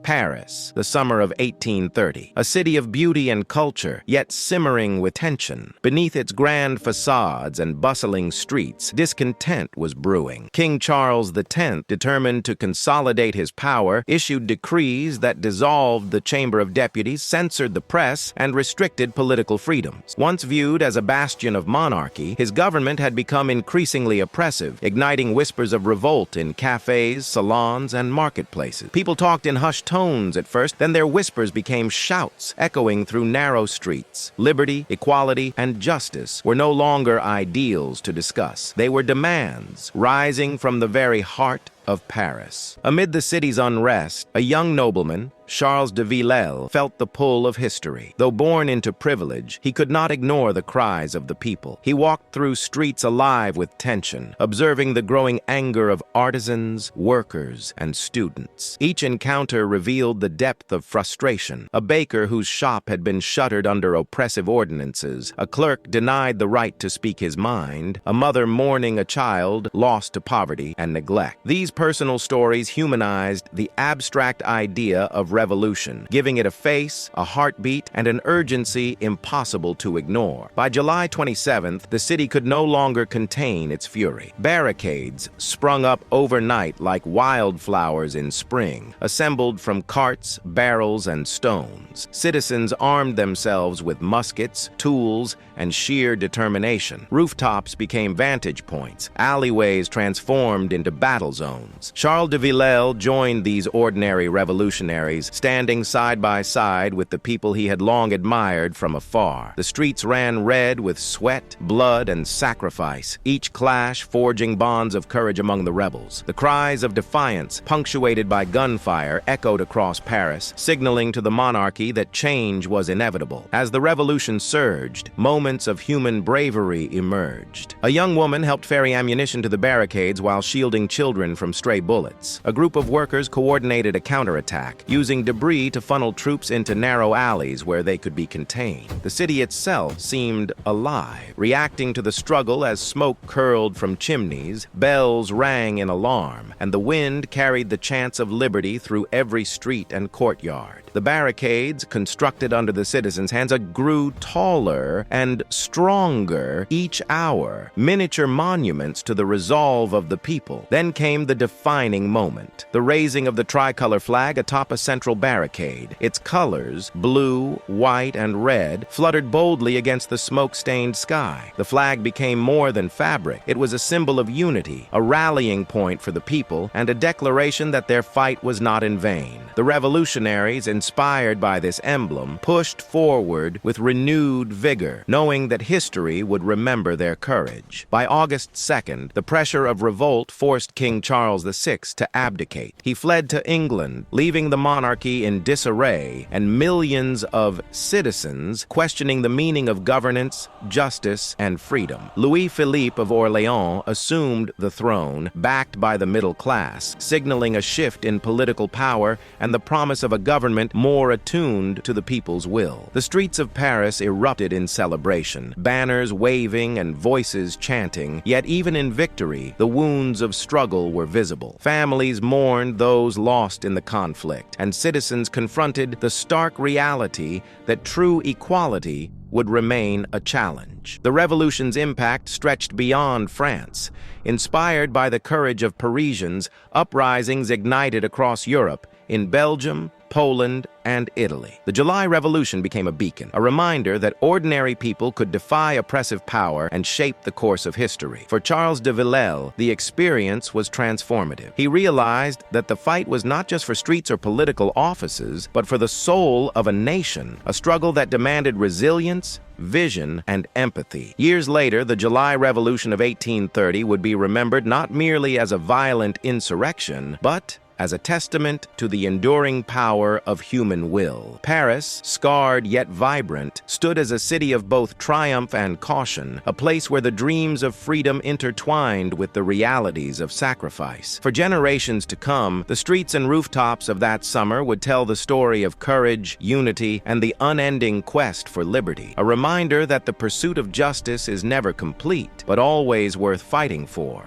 Paris, the summer of 1830. A city of beauty and culture, yet simmering with tension. Beneath its grand facades and bustling streets, discontent was brewing. King Charles X, determined to consolidate his power, issued decrees that dissolved the Chamber of Deputies, censored the press, and restricted political freedoms. Once viewed as a bastion of monarchy, his government had become increasingly oppressive, igniting whispers of revolt in cafés, salons, and marketplaces. People talked in hushed tones at first, then their whispers became shouts, echoing through narrow streets. Liberty, equality, and justice were no longer ideals to discuss. They were demands, rising from the very heart of Paris. Amid the city's unrest, a young nobleman, Charles de Villèle, felt the pull of history. Though born into privilege, he could not ignore the cries of the people. He walked through streets alive with tension, observing the growing anger of artisans, workers, and students. Each encounter revealed the depth of frustration. A baker whose shop had been shuttered under oppressive ordinances, a clerk denied the right to speak his mind, a mother mourning a child lost to poverty and neglect. These personal stories humanized the abstract idea of revolution, giving it a face, a heartbeat, and an urgency impossible to ignore. By July 27th, the city could no longer contain its fury. Barricades sprung up overnight like wildflowers in spring, assembled from carts, barrels, and stones. Citizens armed themselves with muskets, tools, and sheer determination. Rooftops became vantage points, alleyways transformed into battle zones. Charles de Villèle joined these ordinary revolutionaries, standing side by side with the people he had long admired from afar. The streets ran red with sweat, blood, and sacrifice, each clash forging bonds of courage among the rebels. The cries of defiance, punctuated by gunfire, echoed across Paris, signaling to the monarchy that change was inevitable. As the revolution surged, moments of human bravery emerged. A young woman helped ferry ammunition to the barricades while shielding children from stray bullets. A group of workers coordinated a counterattack, using debris to funnel troops into narrow alleys where they could be contained. The city itself seemed alive, reacting to the struggle as smoke curled from chimneys, bells rang in alarm, and the wind carried the chants of liberty through every street and courtyard. The barricades, constructed under the citizens' hands, grew taller and stronger each hour, miniature monuments to the resolve of the people. Then came the defining moment, the raising of the tricolor flag atop a central barricade. Its colors, blue, white, and red, fluttered boldly against the smoke-stained sky. The flag became more than fabric. It was a symbol of unity, a rallying point for the people, and a declaration that their fight was not in vain. The revolutionaries, inspired by this emblem, pushed forward with renewed vigor, knowing that history would remember their courage. By August 2nd, the pressure of revolt forced King Charles VI to abdicate. He fled to England, leaving the monarchy in disarray and millions of citizens questioning the meaning of governance, justice, and freedom. Louis-Philippe of Orléans assumed the throne, backed by the middle class, signaling a shift in political power and the promise of a government more attuned to the people's will. The streets of Paris erupted in celebration, banners waving and voices chanting, yet even in victory, the wounds of struggle were visible. Families mourned those lost in the conflict, and citizens confronted the stark reality that true equality would remain a challenge. The revolution's impact stretched beyond France. Inspired by the courage of Parisians, uprisings ignited across Europe, in Belgium, Poland, and Italy. The July Revolution became a beacon, a reminder that ordinary people could defy oppressive power and shape the course of history. For Charles de Villèle, the experience was transformative. He realized that the fight was not just for streets or political offices, but for the soul of a nation, a struggle that demanded resilience, vision, and empathy. Years later, the July Revolution of 1830 would be remembered not merely as a violent insurrection, but as a testament to the enduring power of human will. Paris, scarred yet vibrant, stood as a city of both triumph and caution, a place where the dreams of freedom intertwined with the realities of sacrifice. For generations to come, the streets and rooftops of that summer would tell the story of courage, unity, and the unending quest for liberty, a reminder that the pursuit of justice is never complete, but always worth fighting for.